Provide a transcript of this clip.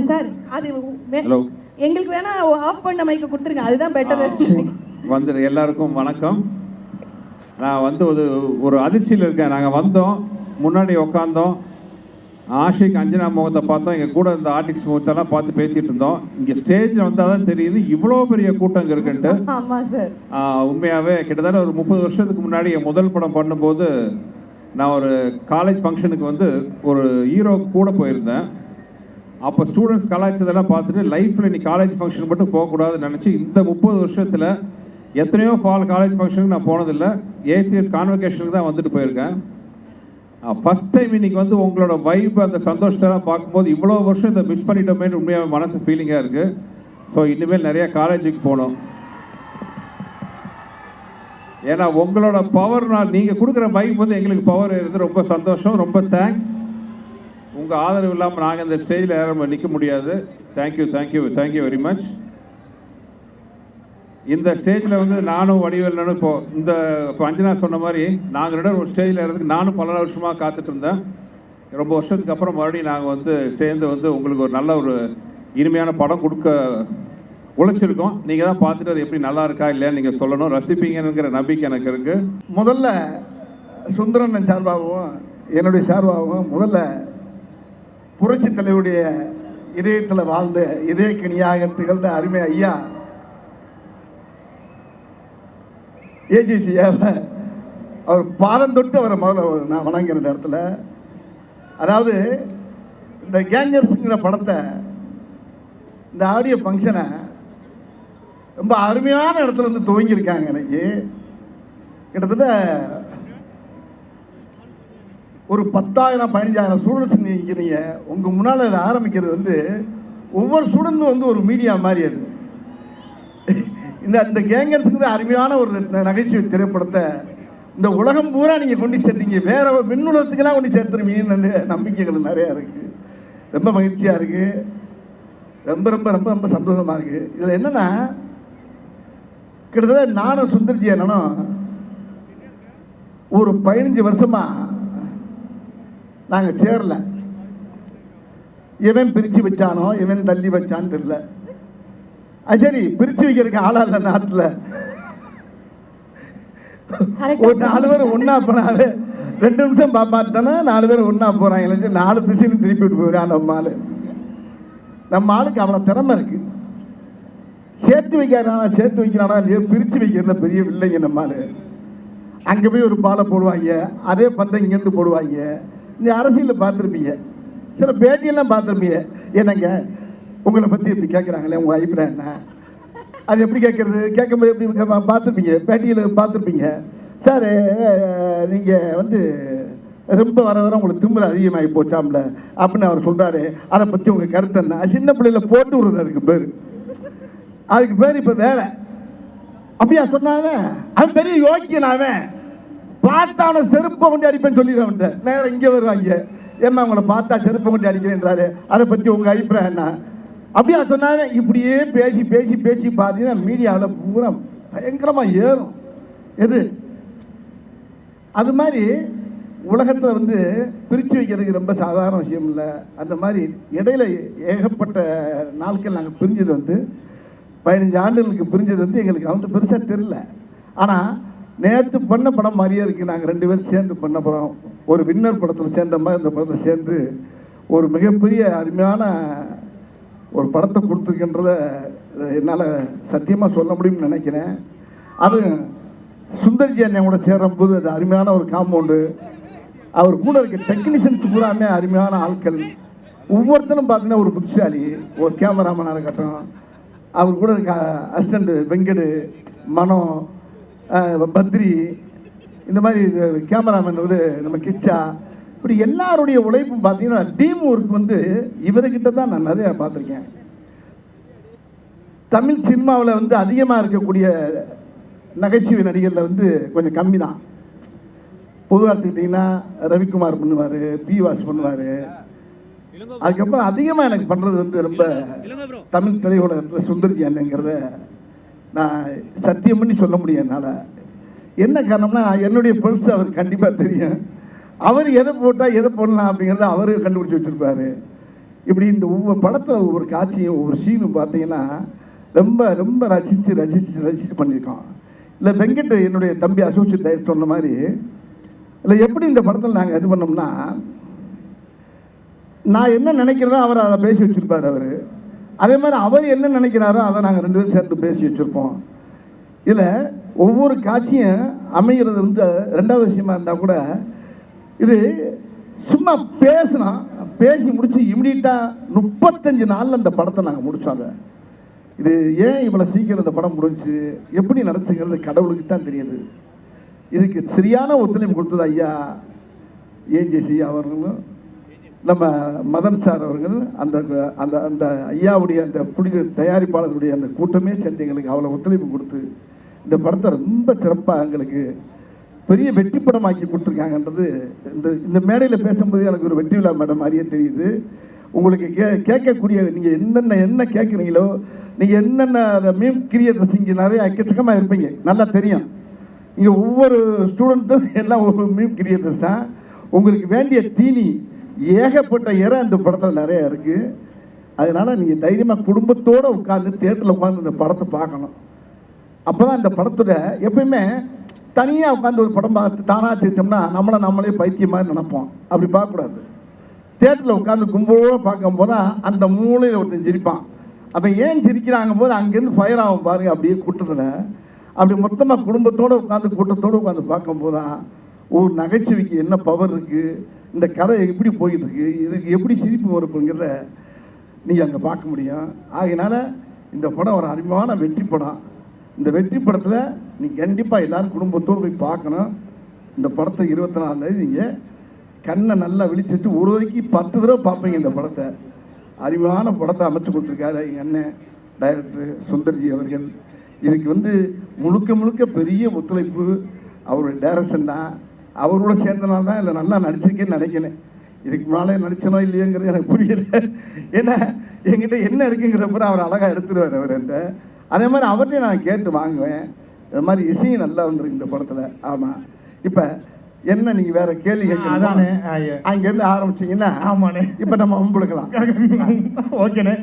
Sir அது hello, எங்களுக்கு வேணா ஆஃப் பண்ண மைக்க கொடுத்துருங்க, அதுதான் பெட்டர். வந்து எல்லாருக்கும் வணக்கம். நான் வந்து ஒரு அதிர்ச்சியில் இருக்கேன். நாங்கள் வந்தோம், முன்னாடி உட்காந்தோம், ஆஷிக் அஞ்சனா முகத்தை பார்த்தோம், எங்கள் கூட இருந்த ஆர்டிஸ்ட் முகத்தெல்லாம் பார்த்து பேசிகிட்டு இருந்தோம். இங்கே ஸ்டேஜில் வந்தால் தான் தெரியுது இவ்வளோ பெரிய கூட்டம் இங்கே இருக்குன்ட்டு. ஆமாம் சார். உண்மையாகவே கிட்டத்தட்ட ஒரு 30 வருஷத்துக்கு முன்னாடி என் முதல் படம் பண்ணும்போது நான் ஒரு காலேஜ் ஃபங்க்ஷனுக்கு வந்து ஒரு ஹீரோ கூட போயிருந்தேன். அப்போ ஸ்டூடெண்ட்ஸ் கலாய்ச்சதெல்லாம் பார்த்துட்டு லைஃப்பில் நீ காலேஜ் ஃபங்க்ஷன் மட்டும் போகக்கூடாதுன்னு நினச்சி இந்த 30 வருஷத்தில் எத்தனையோ காலேஜ் ஃபங்க்ஷனுக்கு நான் போனதில்லை. ஏசிஎஸ் கான்வெகேஷனுக்கு தான் வந்துட்டு போயிருக்கேன். ஃபஸ்ட் டைம் இன்னைக்கு வந்து உங்களோட வைப், அந்த சந்தோஷத்தெல்லாம் பார்க்கும்போது இவ்வளோ வருஷம் இதை மிஸ் பண்ணிட்டோமேன்னு உண்மையாக மனசு ஃபீலிங்காக இருக்குது. ஸோ இனிமேல் நிறையா காலேஜுக்கு போகணும். ஏன்னா உங்களோட பவர், நீங்கள் கொடுக்குற வைப் வந்து எங்களுக்கு பவர் இருக்குது. ரொம்ப சந்தோஷம், ரொம்ப தேங்க்ஸ். உங்கள் ஆதரவு இல்லாமல் நாங்கள் இந்த ஸ்டேஜில் யாரும் நிற்க முடியாது. Thank you thank you thank you very much. இந்த ஸ்டேஜில் வந்து நானும் வடிவேலனும் இப்போ அஞ்சனா சொன்ன மாதிரி நாங்கள் 2 ஒரு ஸ்டேஜில் இருக்கிறதுக்கு நானும் பல வருஷமாக காத்துட்டு இருந்தேன். ரொம்ப வருஷத்துக்கு அப்புறம் மறுபடியும் நாங்கள் வந்து சேர்ந்து வந்து உங்களுக்கு ஒரு நல்ல ஒரு இனிமையான படம் கொடுக்க உழைச்சிருக்கோம். நீங்கள் தான் பார்த்துட்டு அது எப்படி நல்லா இருக்கா இல்லையான்னு நீங்கள் சொல்லணும். ரசிப்பீங்கிற நம்பிக்கை எனக்கு இருக்குது. முதல்ல சுந்தரன் சார்பாகவும் என்னுடைய சார்பாகவும் முதல்ல புரட்சி தலைவருடைய இதயத்தில் வாழ்ந்த இதயக்கணியாக திகழ்ந்த அருமை ஐயா ஏஜிசியாவை அவர் பாதம் தொட்டு அவரை முதல்ல நான் வணங்குற இந்த இடத்துல. அதாவது இந்த கேங்கர்ஸுங்கிற படத்தை, இந்த ஆடியோ ஃபங்க்ஷனை ரொம்ப அருமையான இடத்துல வந்து துவங்கியிருக்காங்க. எனக்கு கிட்டத்தட்ட ஒரு 10,000-15,000 ஸ்டூடெண்ட்ஸ் நிற்கிறீங்க. உங்கள் முன்னால் இதை ஆரம்பிக்கிறது வந்து ஒவ்வொரு ஸ்டூடெண்ட்டும் வந்து ஒரு மீடியா மாதிரி. அது இந்த கேங்கர்ஸுக்கு அருமையான ஒரு நகைச்சுவை திரைப்படத்தை இந்த உலகம் பூரா நீங்கள் கொண்டு சேர்த்தீங்க. வேற விண்ணுலகத்துக்கெல்லாம் கொண்டு சேர்த்துருவீங்கன்னு நம்பிக்கைகள் நிறையா இருக்குது. ரொம்ப மகிழ்ச்சியாக இருக்குது. ரொம்ப ரொம்ப ரொம்ப ரொம்ப சந்தோஷமாக இருக்குது. இதில் என்னென்னா, கிட்டத்தட்ட நானும் சுந்தர்ஜி என்னன்னா ஒரு 15 வருஷமாக நாங்கள் சேரல. இவன் பிரித்து வச்சானோ இவன் தள்ளி வச்சான்னு தெரியல. சரி, பிரித்து வைக்கிறதுக்கு ஆளா இல்லை நாட்டில். ஒரு 4 பேர் ஒன்றா போனாவே 2 நிமிஷம் பார்த்தானா 4 பேர் ஒன்றா போகிறாங்க. 4 திசையில் திருப்பி விட்டு போயிடான் நம்ம ஆள். நம்ம ஆளுக்கு அவ்வளோ திறமை இருக்குது. சேர்த்து வைக்கிறானா இல்லையோ, பிரித்து வைக்கிறதுல பெரிய இல்லைங்க நம்ம ஆள். அங்கே போய் ஒரு பாலை போடுவாங்க, அதே பந்தை இங்கேருந்து போடுவாங்க. இந்த அரசியலில் பார்த்துருப்பீங்க, சில பேட்டியெல்லாம் பார்த்துருப்பீங்க. என்னங்க உங்களை பற்றி எப்படி கேட்குறாங்களே, உங்கள் அபிப்பிராயம் என்ன? அது எப்படி கேட்குறது? கேட்கும்போது எப்படி பார்த்துருப்பீங்க, பேட்டியில் பார்த்துருப்பீங்க. சார் நீங்கள் வந்து ரொம்ப வர வர உங்களுக்கு திமிரு அதிகமாகி போச்சாம்ல அப்படின்னு அவர் சொல்கிறாரு. அதை பற்றி உங்கள் கருத்து என்ன? சின்ன பிள்ளையில போட்டு விடுறது அதுக்கு பேர் இப்போ வேலை. அப்படியா சொன்னாங்க? அவன் பெரிய யோக்கியனாவன். பார்த்தா அவனை செருப்பை கொண்டு அடிப்பேன்னு சொல்லிடுறவன்ட்ட நேரம் இங்கே வருவாங்க. ஏம்மா அவங்கள பார்த்தா செருப்பை கொண்டு அடிக்கிறேன்றாரு, அதை பற்றி உங்கள் அபிப்பிராயம் என்ன? அப்படியா சொன்னாங்க? இப்படியே பேசி பேசி பேசி பார்த்தீங்கன்னா மீடியாவில் பூரா பயங்கரமாக ஏறும். எது அது மாதிரி உலகத்தில் வந்து பிரித்து வைக்கிறதுக்கு ரொம்ப சாதாரண விஷயம் இல்லை. அந்த மாதிரி இடையில ஏகப்பட்ட நாட்கள் நாங்கள் பிரிஞ்சது வந்து 15 ஆண்டுகளுக்கு பிரிஞ்சது வந்து எங்களுக்கு வந்து பெருசாக தெரியல. ஆனால் நேற்று பண்ண படம் மாதிரியே இருக்குது. நாங்கள் 2 பேரும் சேர்ந்து பண்ண படம், ஒரு வின்னர் படத்தில் சேர்ந்த மாதிரி இந்த படத்தில் சேர்ந்து ஒரு மிகப்பெரிய அருமையான ஒரு படத்தை கொடுத்துருக்கின்றத என்னால் சத்தியமாக சொல்ல முடியும்னு நினைக்கிறேன். அது சுந்தர்ஜி அண்ணன் கூட சேரும்போது அது அருமையான ஒரு காம்பவுண்டு. அவர் கூட இருக்க டெக்னீஷியன்ஸ் பூராமே அருமையான ஆட்கள். ஒவ்வொருத்தரும் பார்த்தீங்கன்னா ஒரு புத்திசாலி. ஒரு கேமராமேனாக இருக்கட்டும், அவர் கூட இருக்க அசிஸ்டண்ட் வெங்கடு, மனோ, பத்ரி, இந்த மாதிரி கேமராமேன் ஒரு நம்ம கிச்சா, இப்படி எல்லாருடைய உழைப்பும் பார்த்தீங்கன்னா டீம் ஒர்க் வந்து இவர்கிட்ட தான் நான் நிறையா பார்த்துருக்கேன். தமிழ் சினிமாவில் வந்து அதிகமாக இருக்கக்கூடிய நகைச்சுவை நடிகரில் வந்து கொஞ்சம் கம்மி தான். பொதுவாக எடுத்துக்கிட்டிங்கன்னா ரவிக்குமார் பண்ணுவார், பி வாஸ் பண்ணுவார். அதுக்கப்புறம் அதிகமாக எனக்கு பண்ணுறது வந்து ரொம்ப தமிழ் திரையுலகத்தில் சுந்தர்ஜி அண்ணங்கிறத நான் சத்தியம் பண்ணி சொல்ல முடியும் என்னால். என்ன காரணம்னா, என்னுடைய பல்ஸ் அவர் கண்டிப்பாக தெரியும். அவர் எதை போட்டால் எதை போடலாம் அப்படிங்கிறத அவர் கண்டுபிடிச்சி வச்சுருப்பார். இப்படி இந்த ஒவ்வொரு படத்தில் ஒவ்வொரு காட்சியும் ஒவ்வொரு சீனும் பார்த்தீங்கன்னா ரொம்ப ரொம்ப ரசித்து பண்ணியிருக்கோம். இல்லை வெங்கட் என்னுடைய தம்பி அசோசியேட் டைரக்டர் சொன்ன மாதிரி இல்லை எப்படி இந்த படத்தில் நாங்கள் இது பண்ணோம்னா, நான் என்ன நினைக்கிறேனோ அவர் அதை பேசி வச்சுருப்பார். அதே மாதிரி அவர் என்ன நினைக்கிறாரோ அதை நாங்கள் 2 பேரும் சேர்த்து பேசி வச்சுருப்போம். இதில் ஒவ்வொரு காட்சியும் அமைகிறது வந்து 2வது விஷயமா இருந்தால் கூட இது சும்மா பேசி முடித்து இமிடியட்டாக 35 நாளில் அந்த படத்தை நாங்கள் முடித்தோம். அதை இது ஏன் இவ்வளோ சீக்கிரம் இந்த படம் முடிஞ்சு எப்படி நடத்துங்கிறது கடவுளுக்கு தான் தெரியுது. இதுக்கு சரியான ஒத்துழைப்பு கொடுத்தது ஐயா ஏஜேசி அவர்களும் நம்ம மதன் சார் அவர்கள் அந்த அந்த அந்த ஐயாவுடைய அந்த புனித தயாரிப்பாளர்களுடைய அந்த கூட்டமே சேர்ந்து எங்களுக்கு அவ்வளோ ஒத்துழைப்பு கொடுத்து இந்த படத்தை ரொம்ப சிறப்பாக எங்களுக்கு பெரிய வெற்றி படமாக்கி கொடுத்துருக்காங்கன்றது இந்த மேடையில் பேசும்போது எனக்கு ஒரு வெற்றி விழா மேடம் மாதிரியே தெரியுது. உங்களுக்கு கேட்கக்கூடிய நீங்கள் என்ன கேட்குறீங்களோ, நீங்கள் என்னென்ன மீம் கிரியேட்டர்ஸ் இங்கே நிறைய எக்கச்சக்கமாக இருப்பீங்க, நல்லா தெரியும். இங்கே ஒவ்வொரு ஸ்டூடெண்ட்டும் எல்லாம் ஒரு மீம் கிரியேட்டர்ஸ் தான். உங்களுக்கு வேண்டிய தீனி ஏகப்பட்ட இடம் இந்த படத்தில் நிறையா இருக்குது. அதனால் நீங்கள் தைரியமாக குடும்பத்தோடு உட்காந்து தியேட்டரில் உட்காந்து இந்த படத்தை பார்க்கணும். அப்போ தான் இந்த படத்தோட எப்பயுமே தனியாக உட்காந்து ஒரு படம் பார்த்து தானாக சிரித்தோம்னா நம்மளே பைத்தியம் மாதிரி நினைப்போம். அப்படி பார்க்கக்கூடாது. தியேட்டரில் உட்காந்து கும்பலோடு பார்க்கும்போது அந்த மூலையில் ஒருத்தன் சிரிப்பான். அப்போ ஏன் சிரிக்கிறாங்க போது அங்கேருந்து ஃபயர் ஆகும் பாருங்கள். அப்படியே கூட்டத்தில் அப்படி மொத்தமாக குடும்பத்தோடு உட்காந்து கூட்டத்தோடு உட்காந்து பார்க்கும்போது தான் ஒரு நகைச்சுவைக்கு என்ன பவர் இருக்குது, இந்த கதை எப்படி போயிட்டுருக்கு, இதுக்கு எப்படி சிரிப்பு வருப்புங்கிறத நீங்கள் அங்கே பார்க்க முடியும். ஆகையினால இந்த படம் ஒரு அருமையான வெற்றி படம். இந்த வெற்றி படத்தில் நீங்கள் கண்டிப்பாக எல்லோரும் குடும்பத்தோடு போய் பார்க்கணும். இந்த படத்தை 24ஆம் தேதி நீங்கள் கண்ணை நல்லா விழிச்சிட்டு ஒரு வரைக்கும் 10 தடவை பார்ப்பீங்க. இந்த படத்தை அருமையான படத்தை அமைச்சு கொடுத்துருக்காரு எங்கள் அண்ணன் டைரக்டர் சுந்தர்ஜி அவர்கள். இதுக்கு வந்து முழுக்க பெரிய ஒத்துழைப்பு அவருடைய டைரக்ஷன் தான். அவரோட சேர்ந்தனால தான் இல்லை நல்லா நடிச்சிருக்கேன்னு நினைக்கிறேன். இதுக்கு முன்னாலே நடிச்சனோ இல்லையோங்கிறது எனக்கு புரியல. ஏன்னா என்கிட்ட என்ன இருக்குங்கிறப்ப அவர் அழகாக எடுத்துருவார் அவர்கிட்ட. அதே மாதிரி அவர்கிட்ட நான் கேட்டு வாங்குவேன். அது மாதிரி இசையும் நல்லா வந்துருக்கு இந்த படத்தில். ஆமாம். இப்போ என்ன நீங்கள் வேற கேள்வி கேட்கணும், அங்கேருந்து ஆரம்பிச்சிங்கன்னா ஆமாண்ணே இப்போ நம்ம அம்புடுக்கலாம். ஓகேண்ணே.